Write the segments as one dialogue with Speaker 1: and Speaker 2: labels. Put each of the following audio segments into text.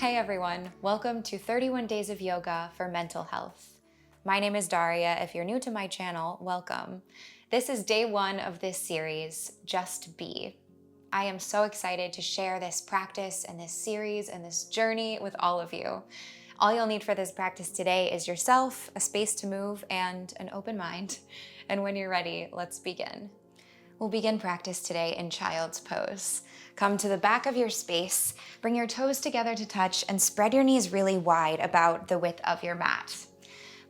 Speaker 1: Hi everyone, welcome to 31 Days of Yoga for Mental Health. My name is Daria. If you're new to my channel, welcome. This is day one of this series, Just Be. I am so excited to share this practice and this series and this journey with all of you. All you'll need for this practice today is yourself, a space to move, and an open mind. And when you're ready, let's begin. We'll begin practice today in child's pose. Come to the back of your space, bring your toes together to touch, and spread your knees really wide, about the width of your mat.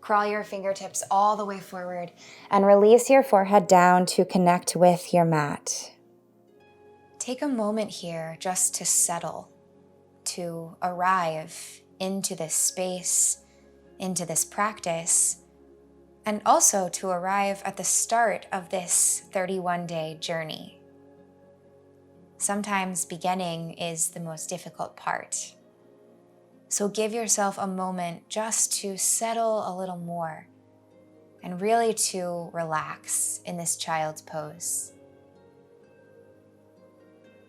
Speaker 1: Crawl your fingertips all the way forward and release your forehead down to connect with your mat. Take a moment here just to settle, to arrive into this space, into this practice, and also to arrive at the start of this 31-day journey. Sometimes beginning is the most difficult part. So give yourself a moment just to settle a little more and really to relax in this child's pose.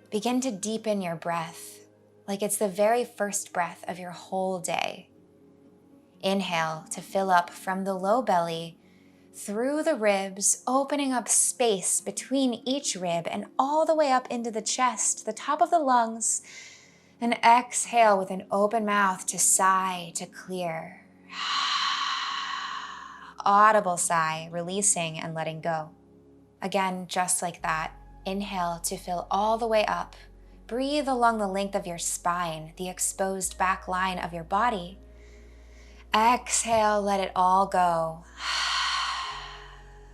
Speaker 1: Begin to deepen your breath like it's the very first breath of your whole day. Inhale to fill up from the low belly through the ribs, opening up space between each rib and all the way up into the chest, the top of the lungs. And exhale with an open mouth to sigh, to clear. Audible sigh, releasing and letting go. Again, just like that. Inhale to fill all the way up. Breathe along the length of your spine, the exposed back line of your body. Exhale, let it all go.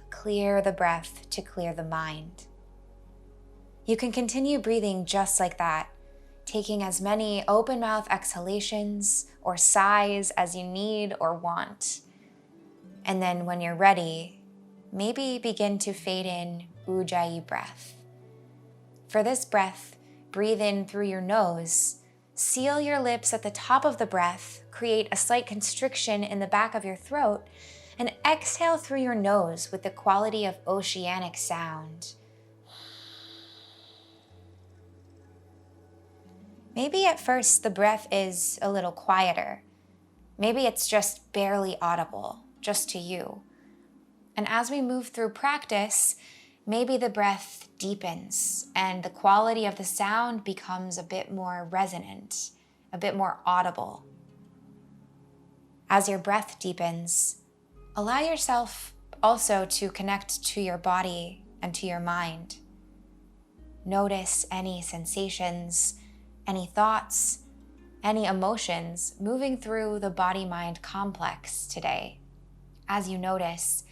Speaker 1: Clear the breath to clear the mind. You can continue breathing just like that, taking as many open mouth exhalations or sighs as you need or want. And then when you're ready, maybe begin to fade in Ujjayi breath. For this breath, breathe in through your nose, seal your lips at the top of the breath, create a slight constriction in the back of your throat, and exhale through your nose with the quality of oceanic sound. Maybe at first the breath is a little quieter. Maybe it's just barely audible, just to you. And as we move through practice, maybe the breath deepens and the quality of the sound becomes a bit more resonant, a bit more audible. As your breath deepens, allow yourself also to connect to your body and to your mind. Notice any sensations, any thoughts, any emotions moving through the body-mind complex today. As you notice,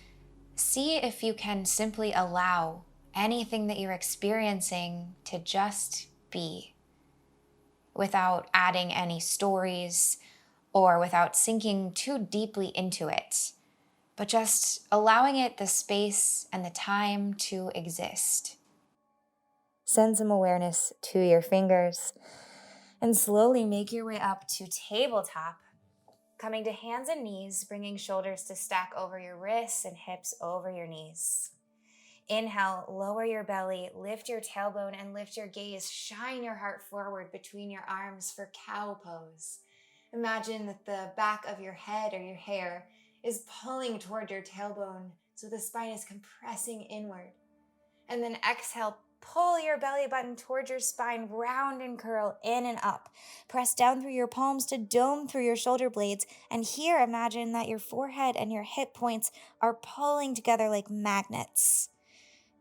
Speaker 1: see if you can simply allow anything that you're experiencing to just be, without adding any stories or without sinking too deeply into it, but just allowing it the space and the time to exist. Send some awareness to your fingers and slowly make your way up to tabletop, coming to hands and knees, bringing shoulders to stack over your wrists and hips over your knees. Inhale, lower your belly, lift your tailbone and lift your gaze. Shine your heart forward between your arms for cow pose. Imagine that the back of your head or your hair is pulling toward your tailbone, so the spine is compressing inward. And then exhale, pull your belly button towards your spine, round and curl in and up. Press down through your palms to dome through your shoulder blades. And here, imagine that your forehead and your hip points are pulling together like magnets.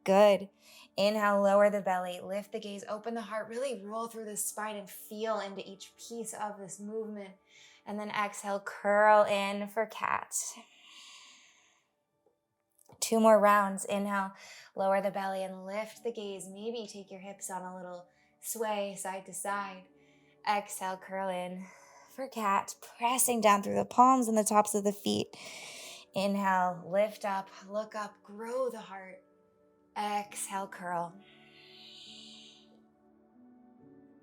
Speaker 1: Good. Inhale, lower the belly, lift the gaze, open the heart, really roll through the spine and feel into each piece of this movement. And then exhale, curl in for cat. 2 more rounds. Inhale, lower the belly and lift the gaze. Maybe take your hips on a little sway side to side. Exhale, curl in for cat, pressing down through the palms and the tops of the feet. Inhale, lift up, look up, grow the heart. Exhale, curl.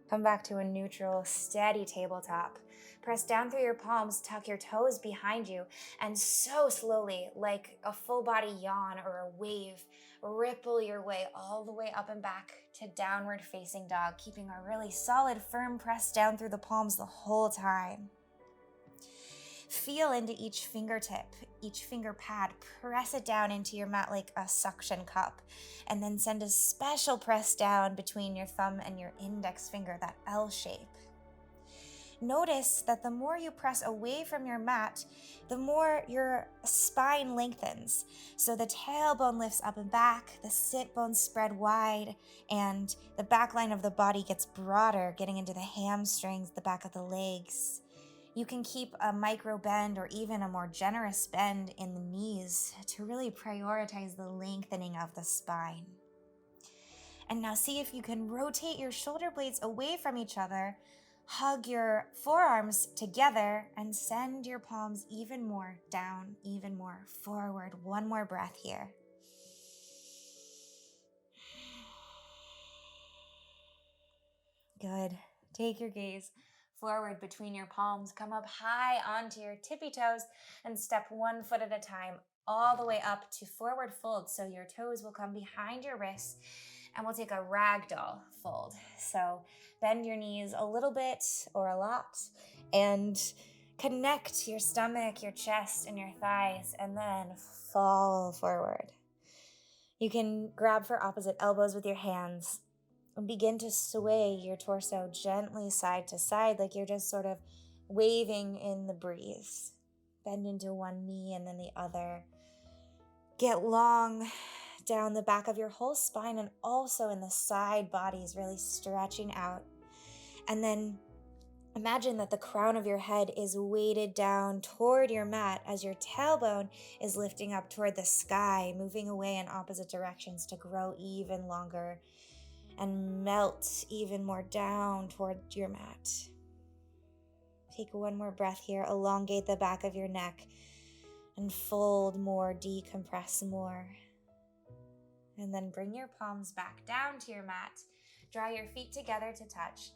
Speaker 1: Come back to a neutral, steady tabletop. Press down through your palms, tuck your toes behind you, and so slowly, like a full body yawn or a wave, ripple your way all the way up and back to downward facing dog, keeping a really solid, firm press down through the palms the whole time. Feel into each fingertip, each finger pad, press it down into your mat like a suction cup, and then send a special press down between your thumb and your index finger, that L shape. Notice that the more you press away from your mat, the more your spine lengthens. So the tailbone lifts up and back, the sit bones spread wide, and the back line of the body gets broader, getting into the hamstrings, the back of the legs. You can keep a micro bend or even a more generous bend in the knees to really prioritize the lengthening of the spine. And now see if you can rotate your shoulder blades away from each other. Hug your forearms together and send your palms even more down, even more forward. One more breath here. Good. Take your gaze forward between your palms. Come up high onto your tippy toes and step one foot at a time all the way up to forward fold. So your toes will come behind your wrists and we'll take a ragdoll fold. So bend your knees a little bit or a lot and connect your stomach, your chest, and your thighs, and then fall forward. You can grab for opposite elbows with your hands and begin to sway your torso gently side to side like you're just sort of waving in the breeze. Bend into one knee and then the other. Get long down the back of your whole spine and also in the side bodies, really stretching out. And then imagine that the crown of your head is weighted down toward your mat as your tailbone is lifting up toward the sky, moving away in opposite directions to grow even longer and melt even more down toward your mat. Take one more breath here. Elongate the back of your neck and fold more, decompress more. And then bring your palms back down to your mat. Draw your feet together to touch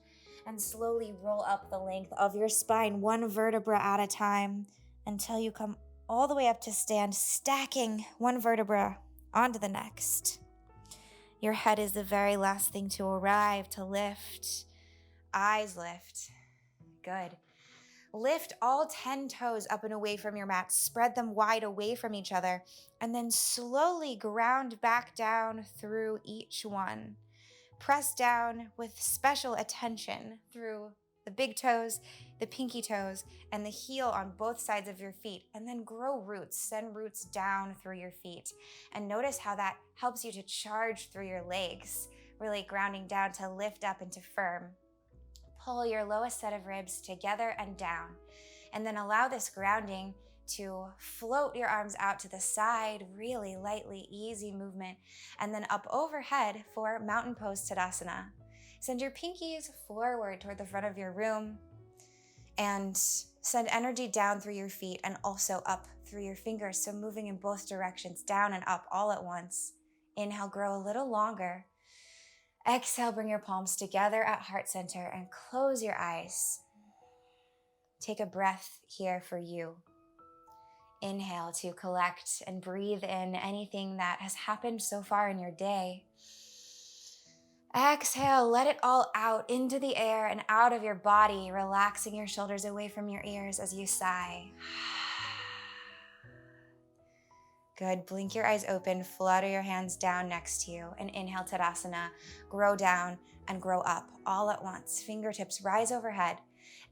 Speaker 1: and slowly roll up the length of your spine, one vertebra at a time, until you come all the way up to stand, stacking one vertebra onto the next. Your head is the very last thing to arrive, to lift. Eyes lift. Good. Lift all 10 toes up and away from your mat. Spread them wide away from each other. And then slowly ground back down through each one. Press down with special attention through the big toes, the pinky toes, and the heel on both sides of your feet. And then grow roots. Send roots down through your feet. And notice how that helps you to charge through your legs, really grounding down to lift up into firm. Pull your lowest set of ribs together and down. And then allow this grounding to float your arms out to the side, really lightly, easy movement. And then up overhead for mountain pose Tadasana. Send your pinkies forward toward the front of your room and send energy down through your feet and also up through your fingers. So moving in both directions, down and up all at once. Inhale, grow a little longer. Exhale, bring your palms together at heart center and close your eyes. Take a breath here for you. Inhale to collect and breathe in anything that has happened so far in your day. Exhale, let it all out into the air and out of your body, relaxing your shoulders away from your ears as you sigh. Good. Blink your eyes open, flutter your hands down next to you, and inhale Tadasana. Grow down and grow up all at once. Fingertips rise overhead.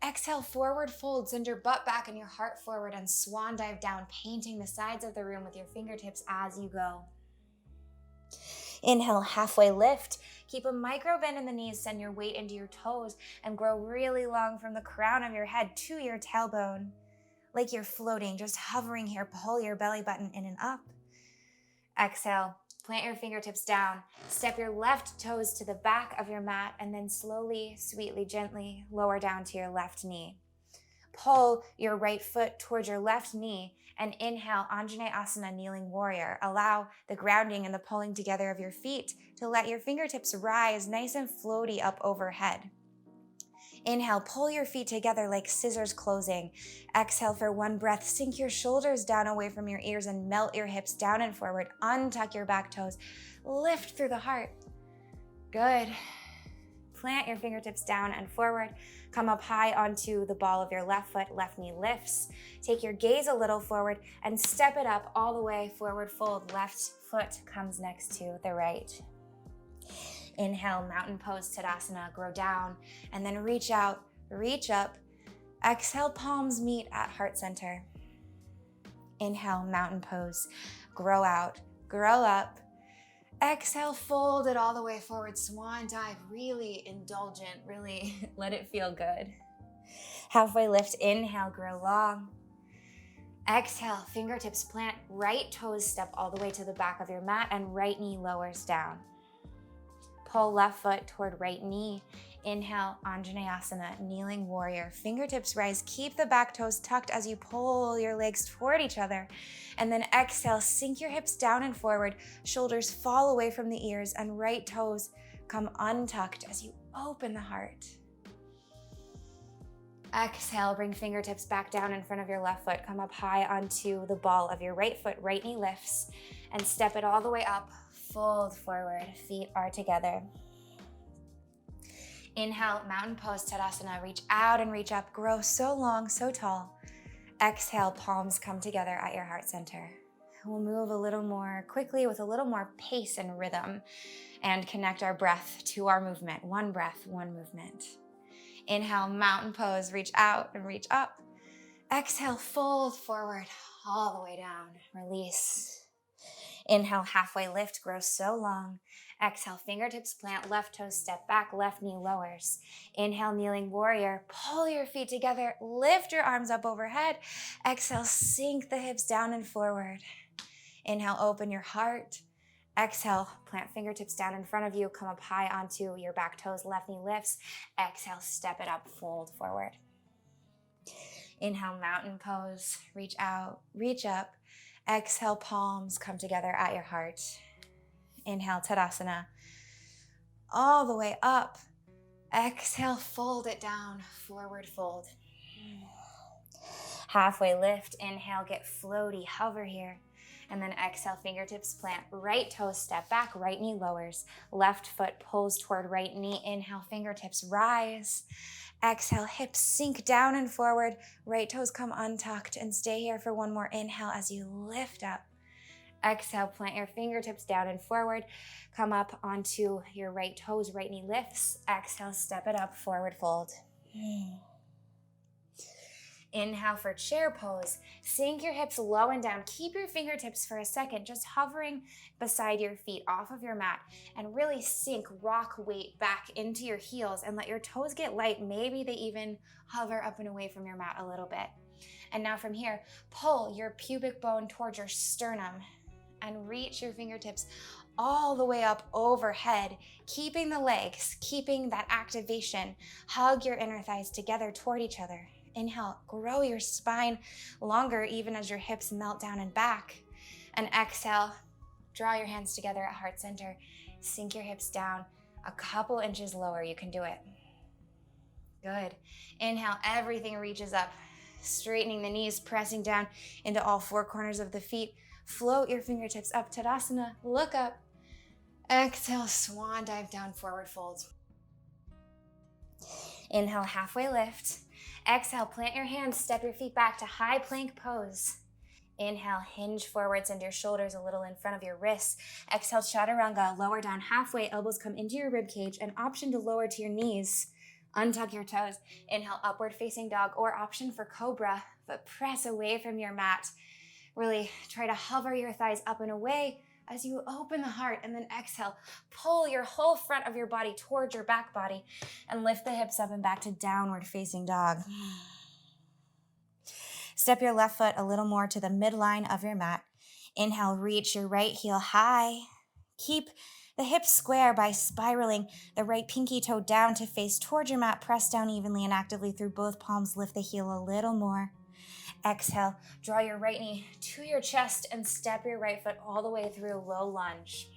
Speaker 1: Exhale, forward fold. Send your butt back and your heart forward and swan dive down, painting the sides of the room with your fingertips as you go. Inhale, halfway lift. Keep a micro bend in the knees. Send your weight into your toes and grow really long from the crown of your head to your tailbone. Like you're floating, just hovering here. Pull your belly button in and up. Exhale, plant your fingertips down. Step your left toes to the back of your mat and then slowly, sweetly, gently lower down to your left knee. Pull your right foot towards your left knee and inhale, Anjaneyasana, kneeling warrior. Allow the grounding and the pulling together of your feet to let your fingertips rise nice and floaty up overhead. Inhale, pull your feet together like scissors closing. Exhale for one breath. Sink your shoulders down away from your ears and melt your hips down and forward. Untuck your back toes. Lift through the heart. Good. Plant your fingertips down and forward. Come up high onto the ball of your left foot. Left knee lifts. Take your gaze a little forward and step it up all the way. Forward fold. Left foot comes next to the right. Inhale, mountain pose, Tadasana. Grow down and then reach out, reach up. Exhale, palms meet at heart center. Inhale, mountain pose. Grow out, grow up. Exhale, fold it all the way forward. Swan dive, really indulgent, really let it feel good. Halfway lift, inhale, grow long. Exhale, fingertips plant, right toes step all the way to the back of your mat and right knee lowers down. Pull left foot toward right knee. Inhale, Anjaneyasana, kneeling warrior. Fingertips rise, keep the back toes tucked as you pull your legs toward each other. And then exhale, sink your hips down and forward. Shoulders fall away from the ears and right toes come untucked as you open the heart. Exhale, bring fingertips back down in front of your left foot. Come up high onto the ball of your right foot. Right knee lifts and step it all the way up. Fold forward, feet are together. Inhale, mountain pose, Tadasana. Reach out and reach up, grow so long, so tall. Exhale, palms come together at your heart center. We'll move a little more quickly with a little more pace and rhythm and connect our breath to our movement. One breath, one movement. Inhale, mountain pose, reach out and reach up. Exhale, fold forward, all the way down, release. Inhale, halfway lift, grow so long. Exhale, fingertips plant, left toes step back, left knee lowers. Inhale, kneeling warrior, pull your feet together, lift your arms up overhead. Exhale, sink the hips down and forward. Inhale, open your heart. Exhale, plant fingertips down in front of you, come up high onto your back toes, left knee lifts. Exhale, step it up, fold forward. Inhale, mountain pose, reach out, reach up. Exhale, palms come together at your heart. Inhale, Tadasana. All the way up. Exhale, fold it down, forward fold. Halfway lift, inhale, get floaty, hover here. And then exhale, fingertips plant, right toes step back, right knee lowers. Left foot pulls toward right knee. Inhale, fingertips rise. Exhale, hips sink down and forward. Right toes come untucked and stay here for one more inhale as you lift up. Exhale, plant your fingertips down and forward. Come up onto your right toes, right knee lifts. Exhale, step it up, forward fold. Inhale for chair pose. Sink your hips low and down. Keep your fingertips for a second, just hovering beside your feet off of your mat, and really sink rock weight back into your heels and let your toes get light. Maybe they even hover up and away from your mat a little bit. And now from here, pull your pubic bone towards your sternum and reach your fingertips all the way up overhead, keeping the legs, keeping that activation. Hug your inner thighs together toward each other. Inhale, grow your spine longer even as your hips melt down and back. And exhale, draw your hands together at heart center. Sink your hips down a couple inches lower. You can do it. Good. Inhale, everything reaches up, straightening the knees, pressing down into all four corners of the feet. Float your fingertips up, Tadasana, look up. Exhale, swan dive down, forward fold. Inhale, halfway lift. Exhale, plant your hands, step your feet back to high plank pose. Inhale, hinge forward, send your shoulders a little in front of your wrists. Exhale, chaturanga, lower down halfway, elbows come into your rib cage, an option to lower to your knees. Untuck your toes. Inhale, upward facing dog, or option for cobra, but press away from your mat. Really try to hover your thighs up and away as you open the heart, and then exhale, pull your whole front of your body towards your back body and lift the hips up and back to downward facing dog. Step your left foot a little more to the midline of your mat. Inhale, reach your right heel high. Keep the hips square by spiraling the right pinky toe down to face towards your mat. Press down evenly and actively through both palms. Lift the heel a little more. Exhale, draw your right knee to your chest and step your right foot all the way through low lunge.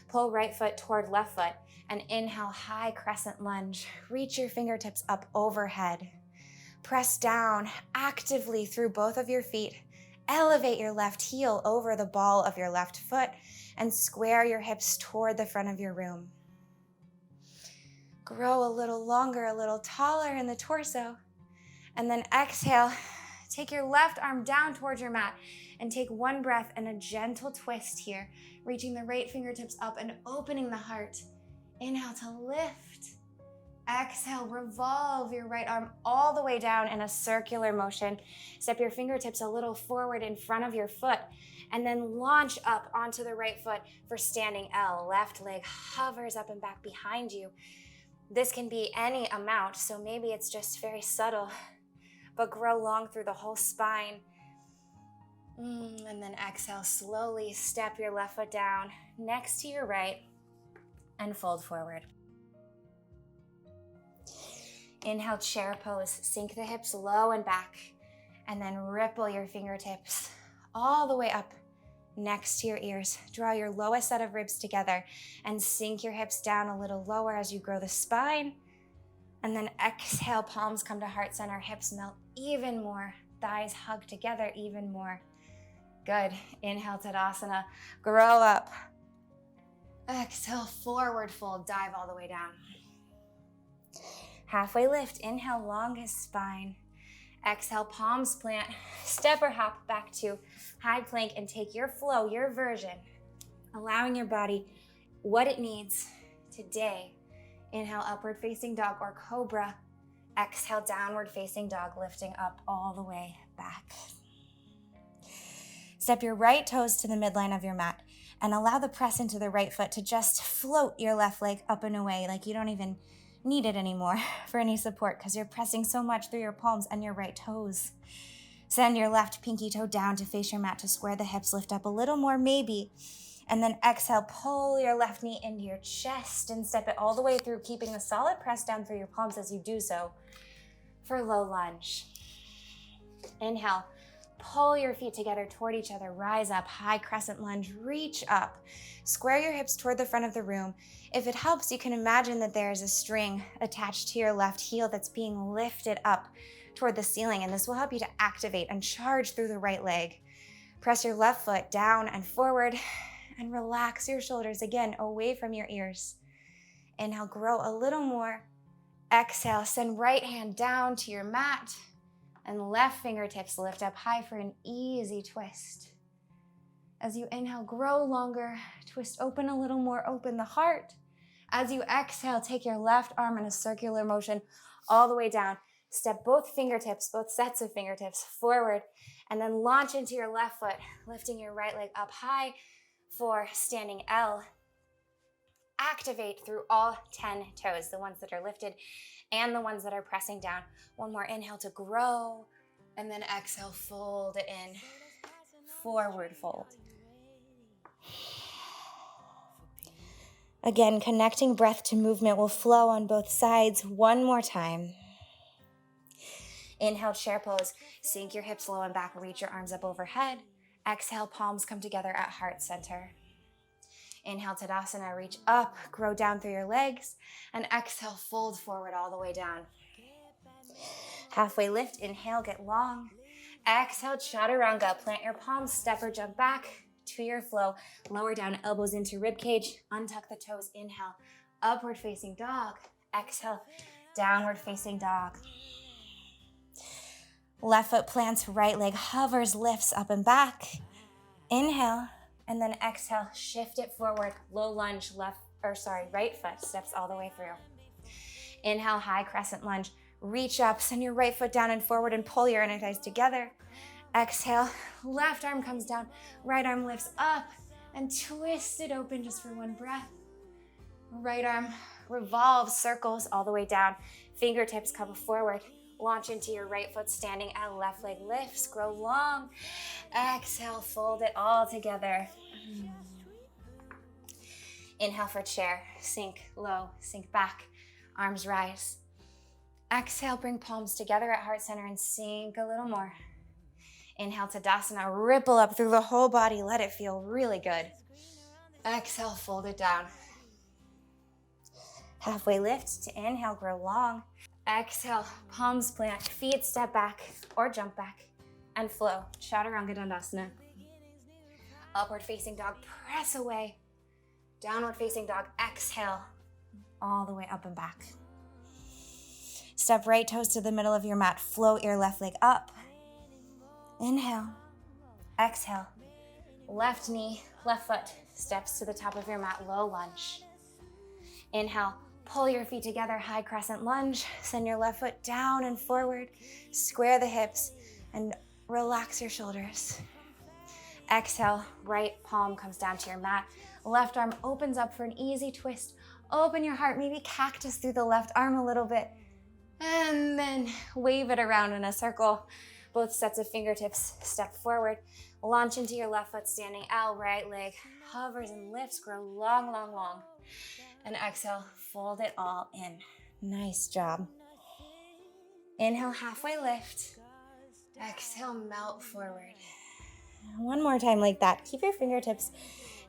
Speaker 1: Pull right foot toward left foot and inhale, high crescent lunge. Reach your fingertips up overhead. Press down actively through both of your feet. Elevate your left heel over the ball of your left foot and square your hips toward the front of your room. Grow a little longer, a little taller in the torso. And then exhale, take your left arm down towards your mat and take one breath and a gentle twist here, reaching the right fingertips up and opening the heart. Inhale to lift. Exhale, revolve your right arm all the way down in a circular motion. Step your fingertips a little forward in front of your foot and then launch up onto the right foot for standing L. Left leg hovers up and back behind you. This can be any amount, so maybe it's just very subtle, but grow long through the whole spine. And then exhale, slowly step your left foot down next to your right and fold forward. Inhale, chair pose. Sink the hips low and back, and then ripple your fingertips all the way up next to your ears. Draw your lowest set of ribs together and sink your hips down a little lower as you grow the spine. And then exhale, palms come to heart center, hips melt even more, thighs hug together even more. Good. Inhale, Tadasana. Grow up. Exhale, forward fold, dive all the way down. Halfway lift, inhale, longest spine. Exhale, palms plant, step or hop back to high plank and take your flow, your version, allowing your body what it needs today. Inhale, upward facing dog or cobra. Exhale, downward facing dog, lifting up all the way back. Step your right toes to the midline of your mat and allow the press into the right foot to just float your left leg up and away like you don't even need it anymore for any support because you're pressing so much through your palms and your right toes. Send your left pinky toe down to face your mat to square the hips, lift up a little more maybe, and then exhale, pull your left knee into your chest and step it all the way through, keeping a solid press down through your palms as you do so for low lunge. Inhale, pull your feet together toward each other, rise up, high crescent lunge, reach up. Square your hips toward the front of the room. If it helps, you can imagine that there is a string attached to your left heel that's being lifted up toward the ceiling, and this will help you to activate and charge through the right leg. Press your left foot down and forward and relax your shoulders again away from your ears. Inhale, grow a little more. Exhale, send right hand down to your mat and left fingertips lift up high for an easy twist. As you inhale, grow longer, twist open a little more, open the heart. As you exhale, take your left arm in a circular motion all the way down. Step both fingertips, both sets of fingertips forward, and then launch into your left foot, lifting your right leg up high for standing L. Activate through all 10 toes, the ones that are lifted and the ones that are pressing down. One more inhale to grow, and then exhale, fold it in, forward fold. Again, connecting breath to movement will flow on both sides. One more time. Inhale, chair pose. Sink your hips low and back, reach your arms up overhead. Exhale, palms come together at heart center. Inhale, Tadasana, reach up, grow down through your legs, and exhale, fold forward all the way down. Halfway lift, inhale, get long. Exhale, chaturanga, plant your palms, step or jump back to your flow. Lower down, elbows into rib cage, untuck the toes, inhale, upward facing dog. Exhale, downward facing dog. Left foot plants, right leg hovers, lifts up and back. Inhale. And then exhale, shift it forward, low lunge, right foot steps all the way through. Inhale, high crescent lunge, reach up, send your right foot down and forward and pull your inner thighs together. Exhale, left arm comes down, right arm lifts up and twist it open just for one breath. Right arm revolves, circles all the way down, fingertips come forward. Launch into your right foot, standing L, left leg lifts, grow long. Exhale, fold it all together. Inhale for chair, sink low, sink back, arms rise. Exhale, bring palms together at heart center and sink a little more. Inhale, Tadasana, ripple up through the whole body, let it feel really good. Exhale, fold it down. Halfway lift to inhale, grow long. Exhale, palms plant, feet step back or jump back and flow. Chaturanga Dandasana. Upward facing dog, press away. Downward facing dog, exhale, all the way up and back. Step right toes to the middle of your mat, float your left leg up. Inhale, exhale. Left knee, left foot steps to the top of your mat, low lunge. Inhale, pull your feet together, high crescent lunge. Send your left foot down and forward. Square the hips and relax your shoulders. Exhale, right palm comes down to your mat. Left arm opens up for an easy twist. Open your heart, maybe cactus through the left arm a little bit. And then wave it around in a circle. Both sets of fingertips step forward. Launch into your left foot, standing L, right leg hovers and lifts, grow long, long, long. And exhale, fold it all in. Nice job. Inhale, halfway lift. Exhale, melt forward. One more time like that. Keep your fingertips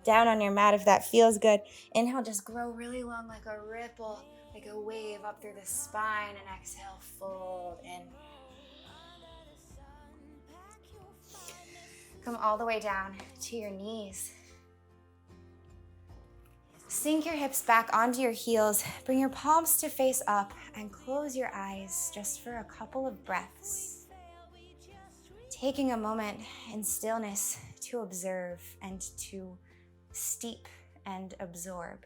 Speaker 1: down on your mat if that feels good. Inhale, just grow really long like a ripple, like a wave up through the spine. And exhale, fold in. Come all the way down to your knees. Sink your hips back onto your heels. Bring your palms to face up and close your eyes just for a couple of breaths. Taking a moment in stillness to observe and to steep and absorb.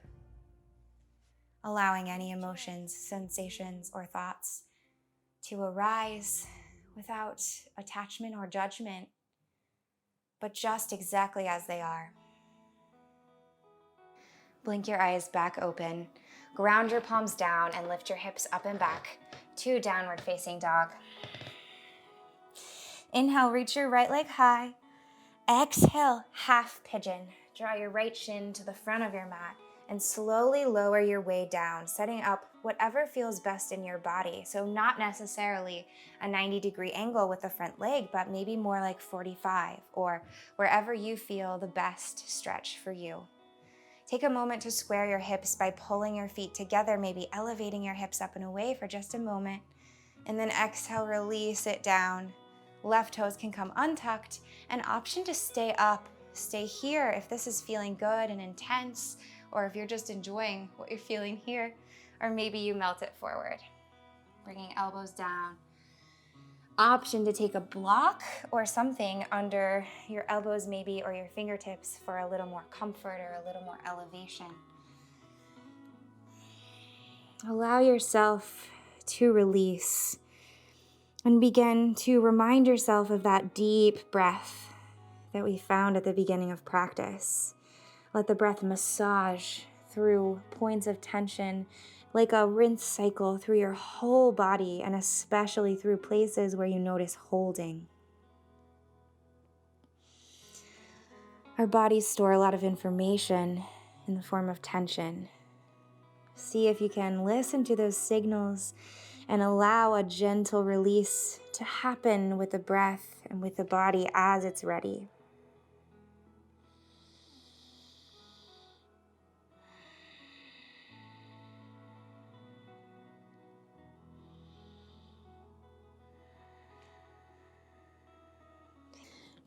Speaker 1: Allowing any emotions, sensations, or thoughts to arise without attachment or judgment, but just exactly as they are. Blink your eyes back open, ground your palms down and lift your hips up and back to downward facing dog. Inhale, reach your right leg high. Exhale, half pigeon. Draw your right shin to the front of your mat and slowly lower your way down, setting up whatever feels best in your body. So not necessarily a 90-degree angle with the front leg, but maybe more like 45 or wherever you feel the best stretch for you. Take a moment to square your hips by pulling your feet together, maybe elevating your hips up and away for just a moment. And then exhale, release it down. Left toes can come untucked. An option to stay up, stay here if this is feeling good and intense, or if you're just enjoying what you're feeling here, or maybe you melt it forward. Bringing elbows down. Option to take a block or something under your elbows maybe, or your fingertips for a little more comfort or a little more elevation. Allow yourself to release and begin to remind yourself of that deep breath that we found at the beginning of practice. Let the breath massage through points of tension like a rinse cycle through your whole body, and especially through places where you notice holding. Our bodies store a lot of information in the form of tension. See if you can listen to those signals and allow a gentle release to happen with the breath and with the body as it's ready.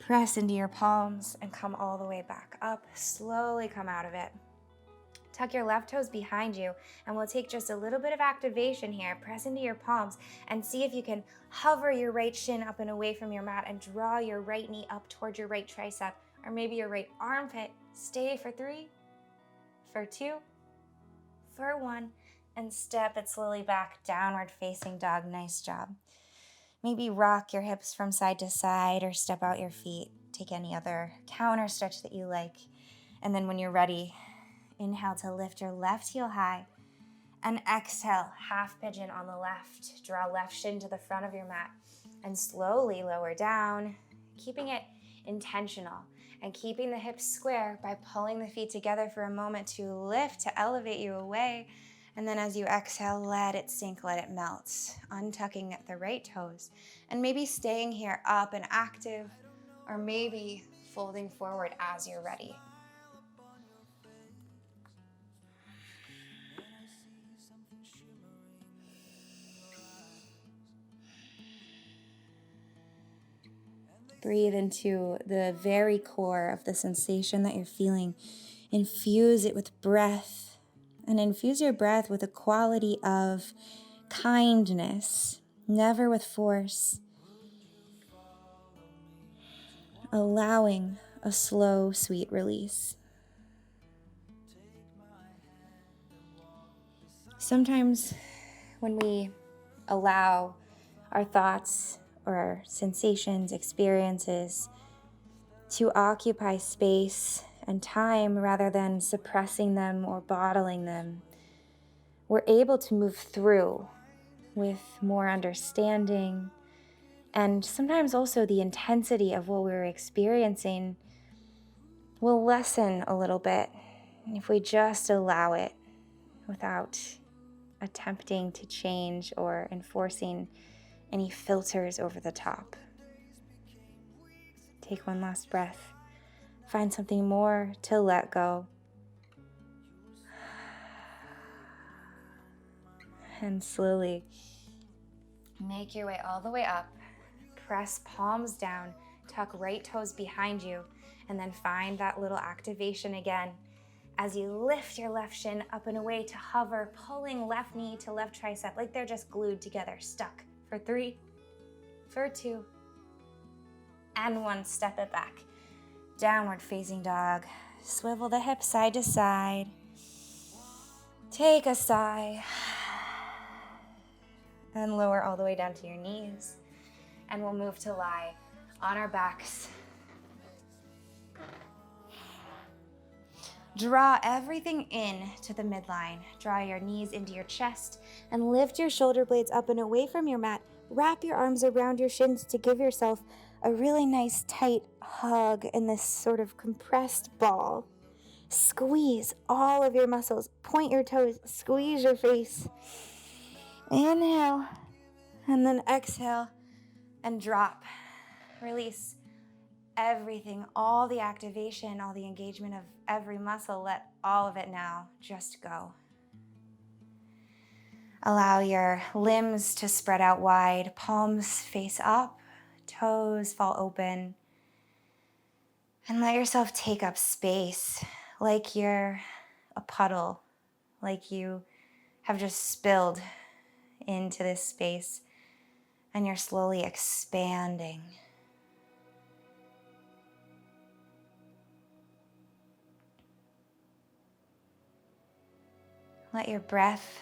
Speaker 1: Press into your palms and come all the way back up. Slowly come out of it. Tuck your left toes behind you, and we'll take just a little bit of activation here. Press into your palms and see if you can hover your right shin up and away from your mat and draw your right knee up towards your right tricep, or maybe your right armpit. Stay for 3, for 2, for 1, and step it slowly back, downward facing dog. Nice job. Maybe rock your hips from side to side or step out your feet. Take any other counter stretch that you like. And then when you're ready, inhale to lift your left heel high. And exhale, half pigeon on the left. Draw left shin to the front of your mat and slowly lower down, keeping it intentional and keeping the hips square by pulling the feet together for a moment to lift, to elevate you away. And then as you exhale, let it sink, let it melt, untucking at the right toes, and maybe staying here up and active, or maybe folding forward as you're ready. Breathe into the very core of the sensation that you're feeling. Infuse it with breath, and infuse your breath with a quality of kindness, never with force. Allowing a slow, sweet release. Sometimes when we allow our thoughts or our sensations, experiences to occupy space and time rather than suppressing them or bottling them, we're able to move through with more understanding, and sometimes also the intensity of what we're experiencing will lessen a little bit if we just allow it without attempting to change or enforcing any filters over the top. Take one last breath. Find something more to let go. And slowly make your way all the way up. Press palms down, tuck right toes behind you, and then find that little activation again as you lift your left shin up and away to hover, pulling left knee to left tricep like they're just glued together, stuck. For 3, for 2, and 1. Step it back. Downward facing dog. Swivel the hips side to side. Take a sigh. And lower all the way down to your knees. And we'll move to lie on our backs. Draw everything in to the midline. Draw your knees into your chest and lift your shoulder blades up and away from your mat. Wrap your arms around your shins to give yourself a really nice tight hug in this sort of compressed ball. Squeeze all of your muscles. Point your toes. Squeeze your face. Inhale. And then exhale. And drop. Release everything, all the activation, all the engagement of every muscle. Let all of it now just go. Allow your limbs to spread out wide, palms face up, toes fall open. And let yourself take up space like you're a puddle, like you have just spilled into this space and you're slowly expanding. Let your breath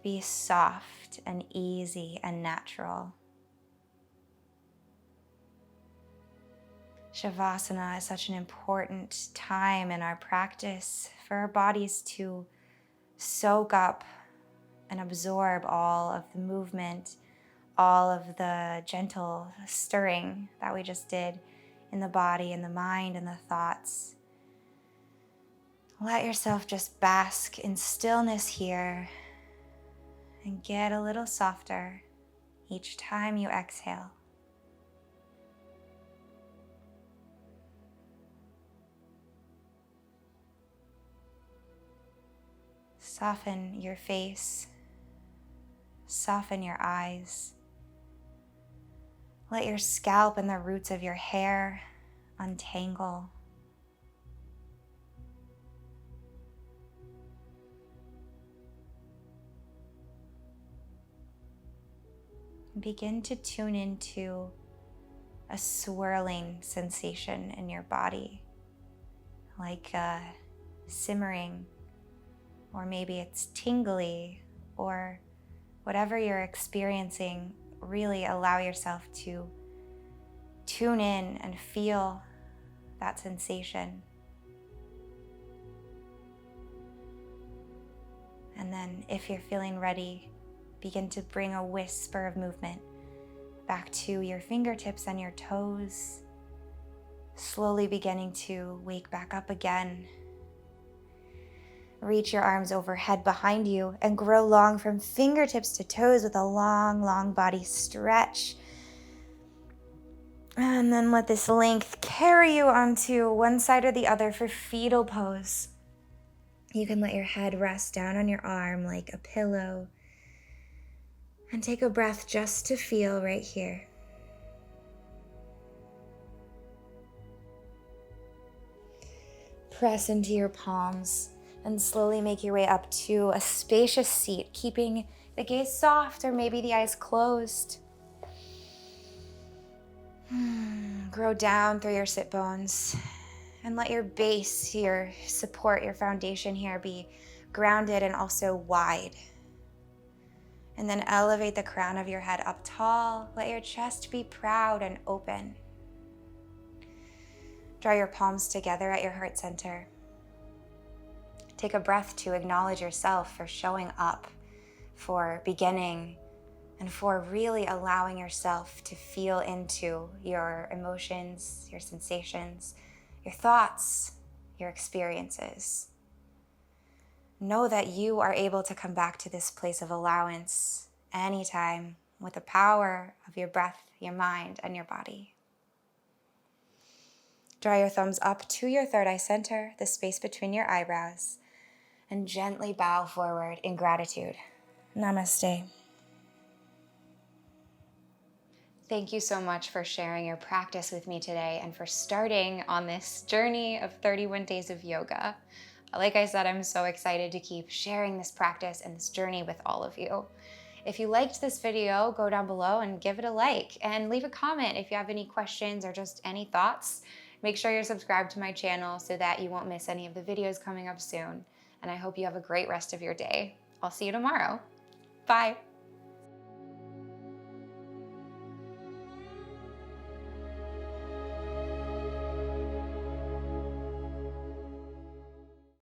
Speaker 1: be soft and easy and natural. Savasana is such an important time in our practice for our bodies to soak up and absorb all of the movement, all of the gentle stirring that we just did in the body and the mind and the thoughts. Let yourself just bask in stillness here and get a little softer each time you exhale. Soften your face, soften your eyes. Let your scalp and the roots of your hair untangle. Begin to tune into a swirling sensation in your body, like a simmering, or maybe it's tingly, or whatever you're experiencing. Really allow yourself to tune in and feel that sensation. And then if you're feeling ready, begin to bring a whisper of movement back to your fingertips and your toes, slowly beginning to wake back up again. Reach your arms overhead behind you and grow long from fingertips to toes with a long, long body stretch. And then let this length carry you onto one side or the other for fetal pose. You can let your head rest down on your arm like a pillow. And take a breath just to feel right here. Press into your palms and slowly make your way up to a spacious seat, keeping the gaze soft or maybe the eyes closed. Grow down through your sit bones and let your base, your support, your foundation here be grounded and also wide. And then elevate the crown of your head up tall. Let your chest be proud and open. Draw your palms together at your heart center. Take a breath to acknowledge yourself for showing up, for beginning, and for really allowing yourself to feel into your emotions, your sensations, your thoughts, your experiences. Know that you are able to come back to this place of allowance anytime with the power of your breath, your mind, and your body. Draw your thumbs up to your third eye center, the space between your eyebrows, and gently bow forward in gratitude. Namaste. Thank you so much for sharing your practice with me today and for starting on this journey of 31 days of yoga. Like I said, I'm so excited to keep sharing this practice and this journey with all of you. If you liked this video, go down below and give it a like and leave a comment if you have any questions or just any thoughts. Make sure you're subscribed to my channel so that you won't miss any of the videos coming up soon. And I hope you have a great rest of your day. I'll see you tomorrow. Bye.